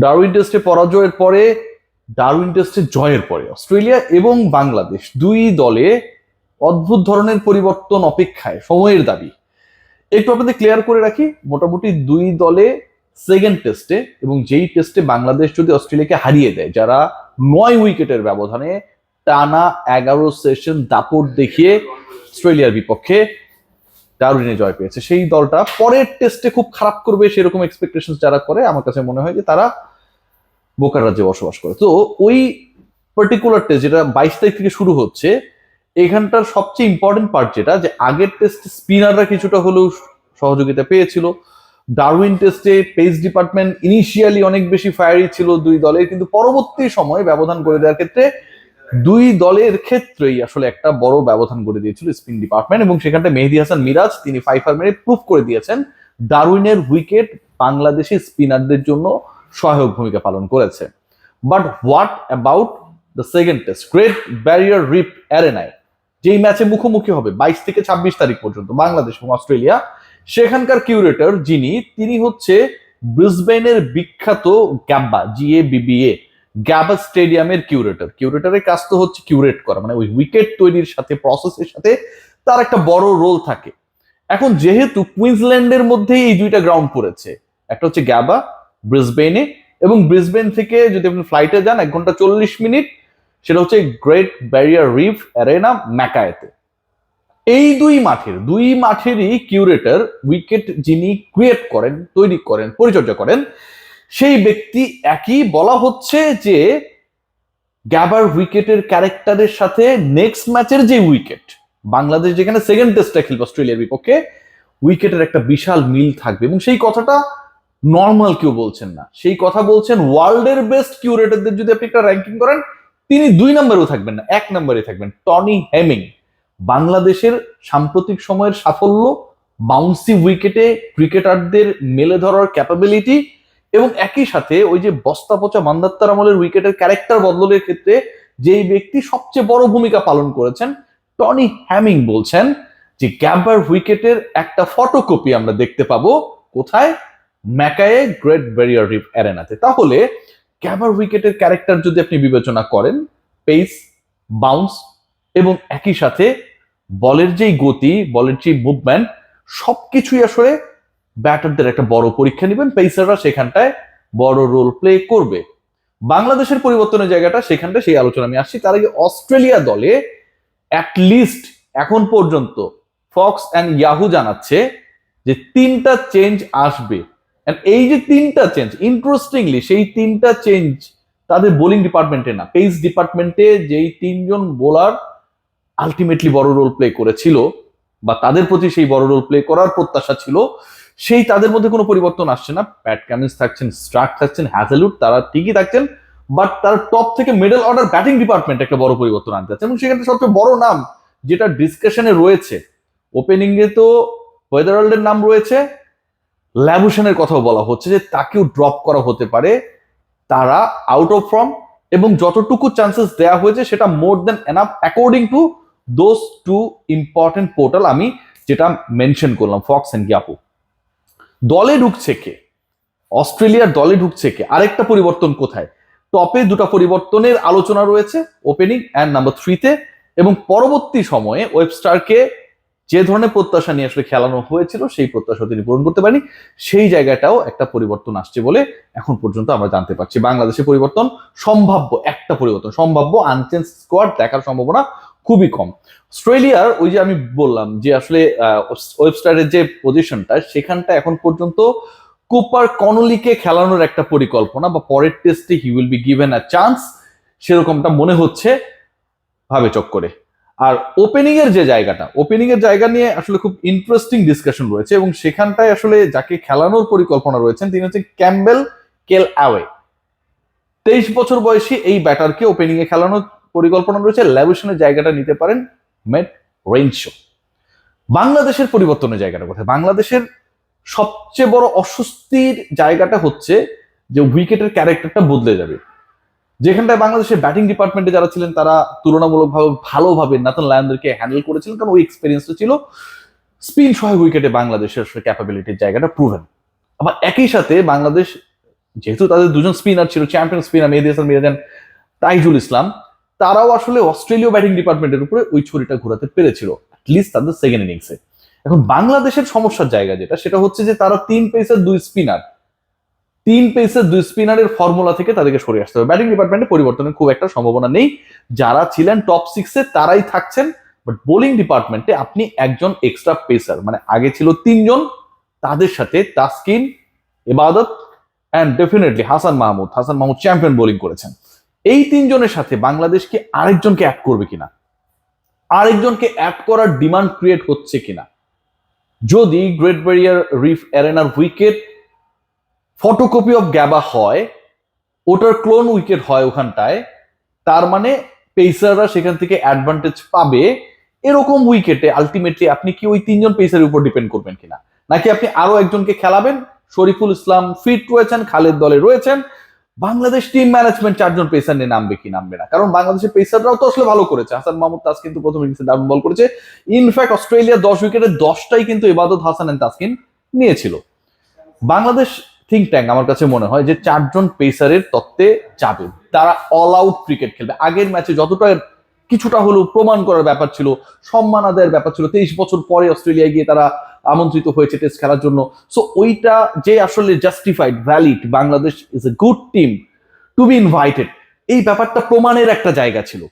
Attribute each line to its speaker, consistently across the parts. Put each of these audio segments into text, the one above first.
Speaker 1: Darwin টেস্টে পরাজয়ের পরে, ডারউইন টেস্টে জয়ের পরে অস্ট্রেলিয়া এবং বাংলাদেশ দুই দলে অদ্ভুত ধরনের পরিবর্তন অপেক্ষায়, সময়ের দাবি। একটু আপনাদের ক্লিয়ার করে রাখি, মোটামুটি দুই দলে সেকেন্ড টেস্টে, এবং যেই টেস্টে বাংলাদেশ যদি অস্ট্রেলিয়াকে হারিয়ে দেয়, যারা 9 উইকেটের ব্যবধানে টানা 11 সেশন দাপট দেখিয়ে অস্ট্রেলিয়ার বিপক্ষে ডারউইনে জয় পেয়েছে, সেই দলটা পরের টেস্টে খুব খারাপ করবে সেরকম এক্সপেকটেশন যারা করে, আমার কাছে মনে হয় যে তারা বোকার রাজ্যে বসবাস করে। তো ওই পার্টিকুলার টেস্ট যেটা 22 তারিখ থেকে শুরু হচ্ছে, এখানটার সবচেয়ে ইম্পর্টেন্ট পার্ট যেটা, যে আগের টেস্ট স্পিনাররা কিছুটা হলেও সহযোগিতা পেয়েছিল। ডারউইন টেস্টে পেস ডিপার্টমেন্ট ইনিশিয়ালি অনেক বেশি ফায়ারি ছিল দুই দলের, কিন্তু পরবর্তী সময়ে ব্যবধান করে দেওয়ার ক্ষেত্রে দুই দলের ক্ষেত্রেই আসলে একটা বড় ব্যবধান করে দিয়েছিল স্পিন ডিপার্টমেন্ট, এবং সেখানটা মেহেদী হাসান মিরাজ তিনি 5 মেরে প্রুভ করে দিয়েছেন ডারউইনের উইকেট বাংলাদেশি স্পিনারদের জন্য সহায়ক ভূমিকা পালন করেছে। But what about the second test, great barrier reef অ্যারেনায়, যেই ম্যাচে মুখোমুখি হবে 22 থেকে 26 তারিখ পর্যন্ত বাংলাদেশ এবং অস্ট্রেলিয়া, সেখানকার কিউরেটর যিনি হচ্ছে ব্রিসবেনের বিখ্যাত গ্যাব্বা, GABBA গ্যাবা স্টেডিয়ামের কিউরেটরের কাজ তো হচ্ছে কিউরেট করা, মানে ওই উইকেট তৈরির সাথে প্রসেসের সাথে তার একটা বড় রোল থাকে। এখন যেহেতু কুইন্সল্যান্ডের মধ্যেই এই দুইটা গ্রাউন্ড পড়েছে, একটা হচ্ছে গ্যাবা ব্রিসবেনে, এবং ব্রিসবেন থেকে যদি আপনি ফ্লাইটে যান 1 ঘন্টা 40 মিনিট, সেটা হচ্ছে গ্রেট ব্যারিয়ার রিফ অ্যারেনা ম্যাকায়েতে। এই দুই মাঠেরই কিউরেটর, উইকেট যিনি ক্রিয়েট করেন, তৈরি করেন, পরিচর্যা করেন, সেই ব্যক্তি একই। বলা হচ্ছে যে গ্যাবার উইকেটের ক্যারেক্টারের সাথে নেক্সট ম্যাচের যে উইকেট, বাংলাদেশ যেখানে সেকেন্ড টেস্টটা খেলবে অস্ট্রেলিয়ার বিপক্ষে, উইকেটের একটা বিশাল মিল থাকবে। এবং সেই কথাটা নর্মাল কেউ বলছেন না, সেই কথা বলছেন ওয়ার্ল্ডের বেস্ট কিউরেটরদের যদি আপনি একটা র্যাঙ্কিং করেন, তিনি 2 নম্বরেও থাকবেন না, 1 নম্বরে থাকবেন, টনি হেমিং। বাংলাদেশের সাম্প্রতিক সময়ের সাফল্য, বাউন্সি উইকেটে ক্রিকেটারদের মেলে ধরার ক্যাপাবিলিটি, এবং একই সাথে ওই যে বস্তা পচা মান্দাত্তার আমলের উইকেটের ক্যারেক্টার বদলের ক্ষেত্রে যেই ব্যক্তি সবচেয়ে বড় ভূমিকা পালন করেছেন, টনি হ্যামিং বলছেন যে গ্যাবার উইকেটের একটা ফটোকপি আমরা দেখতে পাবো কোথায়, ম্যাকায়ে গ্রেট ব্যারিয়ার রিফ অ্যারেনাতে। তাহলে গ্যাবার উইকেটের ক্যারেক্টার যদি আপনি বিবেচনা করেন, পেস, বাউন্স এবং একই সাথে বলের যেই গতি, বলের যে মুভমেন্ট, সবকিছুই আসলে ব্যাটারদের একটা বড় পরীক্ষা নেবেন, পেসাররা সেখানটায় বড় রোল প্লে করবে। বাংলাদেশের পরিবর্তনের জায়গাটা সেখানটা, সেই আলোচনা আমি আসছি। তার আগে অস্ট্রেলিয়া দলে অ্যাটলিস্ট এখন পর্যন্ত ফক্স অ্যান্ড ইয়াহু জানাচ্ছে যে 3টা চেঞ্জ আসবে। এই যে 3টা চেঞ্জ, ইন্টারেস্টিংলি সেই 3টা চেঞ্জ তাদের বোলিং ডিপার্টমেন্টে না, পেস ডিপার্টমেন্টে যেই 3জন বোলার আলটিমেটলি বড় রোল প্লে করেছিল, বা তাদের প্রতি সেই বড় রোল প্লে করার প্রত্যাশা ছিল, সেই তাদের মধ্যে কোনো পরিবর্তন আসছে না। প্যাট কামিন্স থাকছেন, স্ট্রাক থাকছেন, হ্যাজেলউড, তারা ঠিকই থাকছেন, বাট তার টপ থেকে মিডল অর্ডার ব্যাটিং ডিপার্টমেন্ট একটা বড় পরিবর্তন আনতে যাচ্ছে। এবং সেখানে সবচেয়ে বড় নাম যেটা ডিসকাশনে রয়েছে, ওপেনিং এ তো ওয়েদারওয়ার্ল্ডের নাম রয়েছে, ল্যাবুশনের কথাও বলা হচ্ছে যে তাকেও ড্রপ করা হতে পারে, তারা আউট অফ ফর্ম, এবং যতটুকু চান্সেস দেওয়া হয়েছে সেটা more than enough according to those 2 important portal আমি যেটা মেনশন করলাম, ফক্স এন্ড ইয়াহু। দলে ঢুকছে কে, অস্ট্রেলিয়ার দলে ঢুকছে কে, আরেকটা পরিবর্তন কোথায়, টপে 2টা পরিবর্তনের আলোচনা রয়েছে, ওপেনিং অ্যান্ড নাম্বার 3-তে, এবং পরবর্তী সময়ে ওয়েবস্টারকে যে ধরনের প্রত্যাশা নিয়ে আসলে খেলানো হয়েছিল সেই প্রত্যাশা তিনি পূরণ করতে পারেনি, সেই জায়গাটাও একটা পরিবর্তন আসছে বলে এখন পর্যন্ত আমরা জানতে পারছি। বাংলাদেশের পরিবর্তন সম্ভাব্য, একটা পরিবর্তন সম্ভাব্য, আনচেঞ্জ স্কোয়াড দেখার সম্ভাবনা খুবই কম। অস্ট্রেলিয়ার ওই যে আমি বললাম যে আসলে ওয়েবস্টারের যে পজিশনটা, সেখানটা এখন পর্যন্ত কুপার কনলিকে খেলানোর একটা পরিকল্পনা, বা পরের টেস্টে he will be given a chance, সেরকমটা মনে হচ্ছে ভাবে চক করে। আর ওপেনিং এর যে জায়গাটা, ওপেনিং এর জায়গা নিয়ে আসলে খুব ইন্টারেস্টিং ডিসকাশন রয়েছে, এবং সেখানটায় আসলে যাকে খেলানোর পরিকল্পনা রয়েছেন তিনি হচ্ছে ক্যাম্বেল কেল অ্যাওয়ে। 23 বছর বয়সী এই ব্যাটারকে ওপেনিং এ খেলানোর পরিকল্পনা রয়েছে। ল্যাবুশনের জায়গাটা নিতে পারেন ম্যাট রেইনশো। বাংলাদেশের পরিবর্তনের জায়গাটা কোথায়, বাংলাদেশের সবচেয়ে বড় অস্বস্তির জায়গাটা হচ্ছে যে উইকেটের ক্যারেক্টারটা বদলে যাবে। যেখানটায় বাংলাদেশের ব্যাটিং ডিপার্টমেন্টে যারা ছিলেন তারা তুলনামূলকভাবে ভালোভাবে নাথান লায়নদেরকে হ্যান্ডেল করেছিলেন, কারণ ওই এক্সপিরিয়েন্সটা ছিল। স্পিন সহায়ক উইকেটে বাংলাদেশের ক্যাপাবিলিটির জায়গাটা প্রুভেন। আবার একই সাথে বাংলাদেশ যেহেতু তাদের দুজন স্পিনার ছিল, চ্যাম্পিয়ন স্পিনার মেহেদী হাসান মিরাজ, তাইজুল ইসলাম, তারাও আসলে অস্ট্রেলীয় ব্যাটিং ডিপার্টমেন্টের উপরে ওই ছড়িটা ঘোরাতে পেরেছিল অ্যাটলিস্ট তাদের সেকেন্ড ইনিংসে। এখন বাংলাদেশের সমস্যার জায়গা সেটা হচ্ছে যে তারা 3 পেসার 2 স্পিনারের ফর্মুলা থেকে তাদেরকে সরে আসতে হবে। ব্যাটিং ডিপার্টমেন্টে পরিবর্তনের খুব একটা সম্ভাবনা নেই, যারা ছিলেন টপ 6-এ তারাই থাকছেন। বাট বোলিং ডিপার্টমেন্টে আপনি একজন এক্সট্রা পেসার, মানে আগে ছিল 3 জন, তাদের সাথে তাসকিন, ইবাদত and definitely Hasan Mahmud champion bowling করেছেন। এই 3 জনের সাথে বাংলাদেশ কি আরেকজনকে অ্যাড করবে কিনা, আরেকজনকে অ্যাড করার ডিমান্ড ক্রিয়েট হচ্ছে কিনা? যদি গ্রেট ব্যারিয়ার রিফ অ্যারেনার উইকেট ফটোকপি অফ গ্যাবা হয়, ওটার ক্লোন উইকেট হয় ওখানটায়, তার মানে পেসাররা সেখান থেকে অ্যাডভান্টেজ পাবে। এরকম উইকেটে আলটিমেটলি আপনি কি ওই 3 জন পেসারের উপর ডিপেন্ড করবেন কিনা, নাকি আপনি আরো একজনকে খেলাবেন? শরীফুল ইসলাম ফিট রয়েছেন, খালেদ দলে রয়েছেন, বাংলাদেশ টিম ম্যানেজমেন্ট 4 জন পেসার নিয়ে নামবে কি নামবে না? কারণ বাংলাদেশের পেসাররাও তো আসলে ভালো করেছে। হাসান মাহমুদ তাস কিন্তু প্রথম ইনিংসে দারুণ বল করেছে। ইনফ্যাক্ট অস্ট্রেলিয়া 10 উইকেটে 10টাই কিন্তু ইবাদত হাসান এন্ড তাসকিন নিয়েছিল। বাংলাদেশ থিঙ্ক ট্যাঙ্ক আমার কাছে মনে হয় যে 4 জন পেসারের তত্ত্বে যাবে, তারা অল আউট ক্রিকেট খেলবে। আগের ম্যাচে যতটা কিছুটা হলেও প্রমাণ করার ব্যাপার ছিল, সম্মান আদায়ের ব্যাপার ছিল, 23 বছর পরে অস্ট্রেলিয়ায় গিয়ে তারা আমন্ত্রিত হয়েছে টেস্ট খেলার জন্য। সো ওইটা যে আসলে justified, valid, Bangladesh is a good team to be invited, এই ব্যাপারটা প্রমাণের একটা জায়গা ছিল।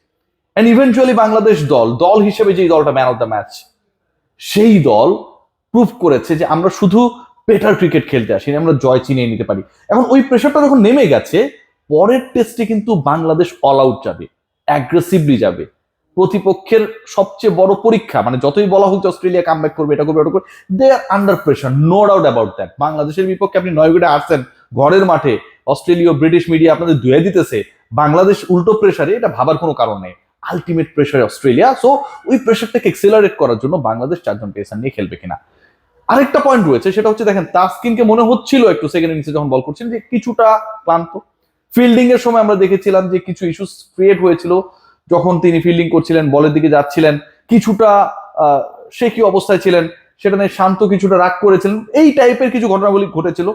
Speaker 1: এন্ড ইভেন্চুয়ালি বাংলাদেশ দল হিসেবে যে দলটা ম্যান অফ দ্য ম্যাচ, সেই দল প্রুভ করেছে যে আমরা শুধু বেটার ক্রিকেট খেলতে আসিনি, আমরা জয় চিনিয়ে নিতে পারি। এখন ওই প্রেশারটা যখন নেমে গেছে, পরের টেস্টে কিন্তু বাংলাদেশ অল আউট যাবে, অ্যাগ্রেসিভলি যাবে। প্রতিপক্ষের সবচেয়ে বড় পরীক্ষা, মানে যতই বলা হোক যে অস্ট্রেলিয়া কামব্যাক করবে, এটা করবে, ওটা করবে, they are under pressure, no doubt about that. বাংলাদেশের বিপক্ষে আপনি 9 উইকেটে আসছেন ঘরের মাঠে, অস্ট্রেলীয় ব্রিটিশ মিডিয়া আপনাদের ধুয়ে দিতেছে, বাংলাদেশ উল্টো প্রেশারে, এটা ভাবার কোনো কারণ নেই। আলটিমেট প্রেশারে অস্ট্রেলিয়া। সো ওই প্রেশারটাকে এক্সেলারেট করার জন্য বাংলাদেশ 4 জন পেসার নিয়ে খেলবে কিনা। আরেকটা পয়েন্ট রয়েছে, সেটা হচ্ছে দেখেন তাসকিনকে মনে হচ্ছিল একটু সেকেন্ড ইনিংসে যখন বল করছেন যে কিছুটা ক্লান্ত। ফিল্ডিং এর সময় আমরা দেখেছিলাম যে কিছু ইস্যুস ক্রিয়েট হয়েছিল যখন তিনি ফিল্ডিং করছিলেন, বলের দিকে যাচ্ছিলেন, কিছুটা সে কি অবস্থায় ছিলেন সেটা নিয়ে শান্ত কিছুটা রাগ করেছিলেন, এই টাইপের কিছু ঘটনাবলী ঘটেছিল।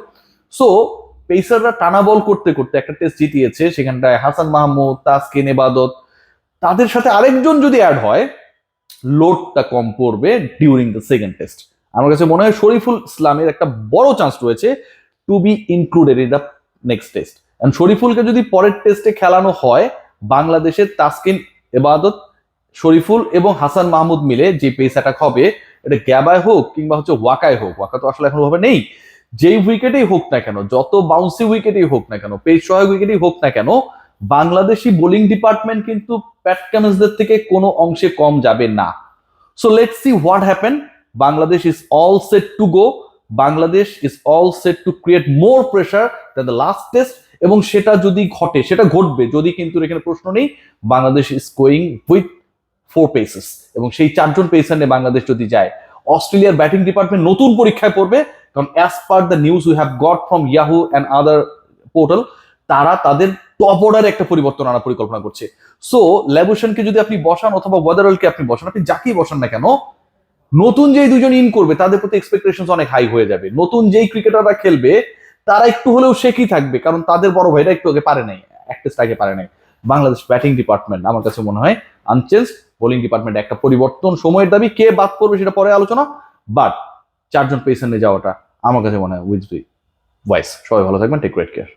Speaker 1: সো পেসাররা টানা বল করতে করতে একটা টেস্ট জিতিয়েছে, সেখানটায় হাসান মাহমুদ, তাসকিন, ইবাদত, তাদের সাথে আরেকজন যদি অ্যাড হয়, লোডটা কম পড়বে ডিউরিং দ্য সেকেন্ড টেস্ট। আমার কাছে মনে হয় শরীফুল ইসলামের একটা বড় চান্স রয়েছে to be included in the next test. And শরীফুলকে যদি পরের টেস্টে খেলানো হয়, বাংলাদেশের তাসকিন, ইবাদত, শরীফুল এবং হাসান মাহমুদ মিলে যে পেস অ্যাটাক হবে, এটা গ্যাবায় হোক কিংবা হচ্ছে ওয়াকায় হোক, ওয়াকা তো আসলে এখন ভাবে নেই, যেই উইকেটেই হোক না কেন, যত বাউন্সি উইকেটেই হোক না কেন, পেস সহায়ক উইকেটেই হোক না কেন, বাংলাদেশি বোলিং ডিপার্টমেন্ট কিন্তু প্যাট কামিন্সদের থেকে কোনো অংশে কম যাবে না। So let's see what happen. Bangladesh is all set to go, Bangladesh is all set to create more pressure than the last test. এবং সেটা যদি ঘটে, সেটা ঘটবে যদি, কিন্তু এখানে প্রশ্ন নেই, Bangladesh is going with 4 pacers, এবং সেই 4 জন পেসার নিয়ে বাংলাদেশ যদি যায়, অস্ট্রেলিয়ার ব্যাটিং ডিপার্টমেন্ট নতুন পরীক্ষায় পড়বে। কারণ as per the news we have got from Yahoo and other portal, তারা তাদের টপ অর্ডারে একটা পরিবর্তন আনার পরিকল্পনা করছে। সো লেবুশনকে যদি আপনি বসান অথবা ওয়াদারওয়েলকে আপনি বসান, আপনি যাকেই বসান না কেন, নতুন যেই 2 জন ইন করবে তাদের প্রতি এক্সপেকটেশন অনেক হাই হয়ে যাবে। নতুন যেই ক্রিকেটাররা খেলবে তারা একটু হলেও শেখই থাকবে, কারণ তাদের বড় ভাইরা একটু আগে পারে নাই, এক টেস্ট আগে পারে নাই। বাংলাদেশ ব্যাটিং ডিপার্টমেন্ট আমার কাছে মনে হয় আনচেঞ্জ, বোলিং ডিপার্টমেন্ট একটা পরিবর্তন সময়ের দাবি, কে বাদ পড়বে সেটা পরে আলোচনা। বাট 4 জন পেসার নিয়ে যাওয়াটা আমার কাছে মনে হয় উইথ বি ওয়াইস। সবাই ভালো থাকবেন, টেক গ্রেট কেয়ার।